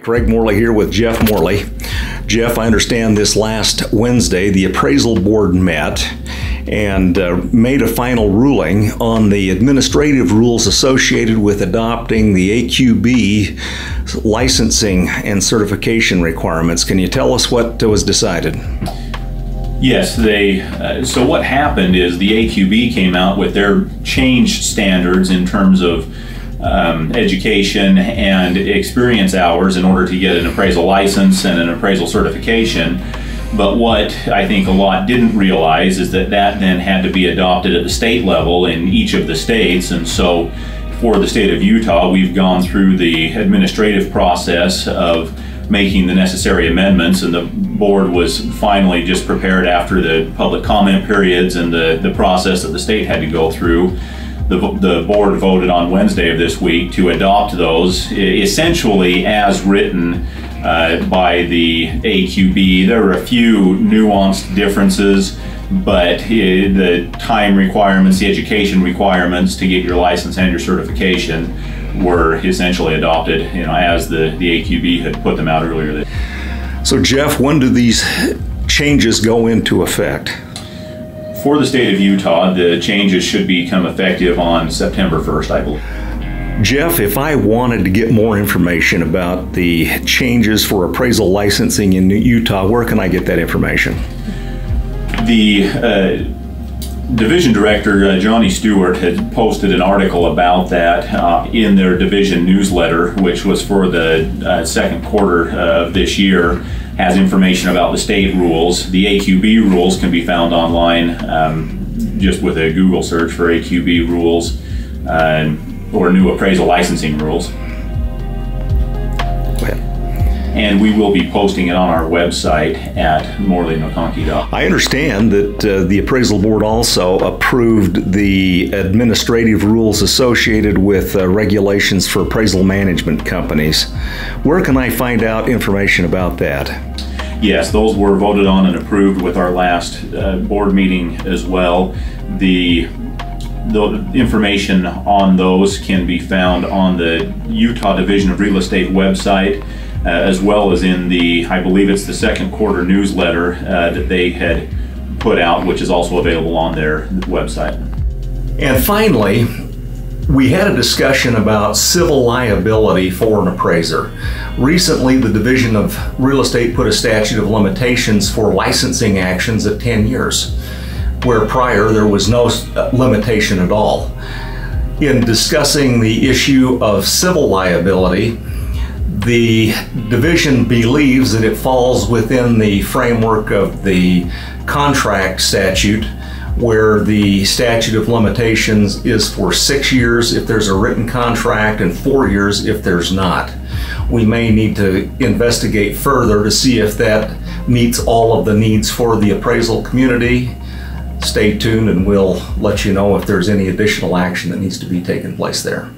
Craig Morley here with Jeff Morley. Jeff, I understand this last Wednesday the appraisal board met and made a final ruling on the administrative rules associated with adopting the AQB licensing and certification requirements. Can you tell us what was decided? Yes, so what happened is the AQB came out with their changed standards in terms of education and experience hours in order to get an appraisal license and an appraisal certification. But what I think a lot didn't realize is that then had to be adopted at the state level in each of the states. And so for the state of Utah, we've gone through the administrative process of making the necessary amendments, and the board was finally just prepared after the public comment periods and the process that the state had to go through. The board voted on Wednesday of this week to adopt those essentially as written by the AQB. There were a few nuanced differences, but the time requirements, the education requirements to get your license and your certification were essentially adopted, as the AQB had put them out earlier. So Jeff, when do these changes go into effect? For the state of Utah, the changes should become effective on September 1st, I believe. Jeff, if I wanted to get more information about the changes for appraisal licensing in Utah, where can I get that information? The division director, Johnny Stewart, had posted an article about that in their division newsletter, which was for the second quarter of this year. Has information about the state rules. The AQB rules can be found online just with a Google search for AQB rules or new appraisal licensing rules. And we will be posting it on our website at morleynokonky.com. I understand that the appraisal board also approved the administrative rules associated with regulations for appraisal management companies. Where can I find out information about that? Yes, those were voted on and approved with our last board meeting as well. The information on those can be found on the Utah Division of Real Estate website, as well as in I believe it's the second quarter newsletter that they had put out, which is also available on their website. And finally, we had a discussion about civil liability for an appraiser. Recently, the Division of Real Estate put a statute of limitations for licensing actions at 10 years, where prior there was no limitation at all. In discussing the issue of civil liability, the division believes that it falls within the framework of the contract statute, where the statute of limitations is for 6 years if there's a written contract and 4 years if there's not. We may need to investigate further to see if that meets all of the needs for the appraisal community. Stay tuned and we'll let you know if there's any additional action that needs to be taken place there.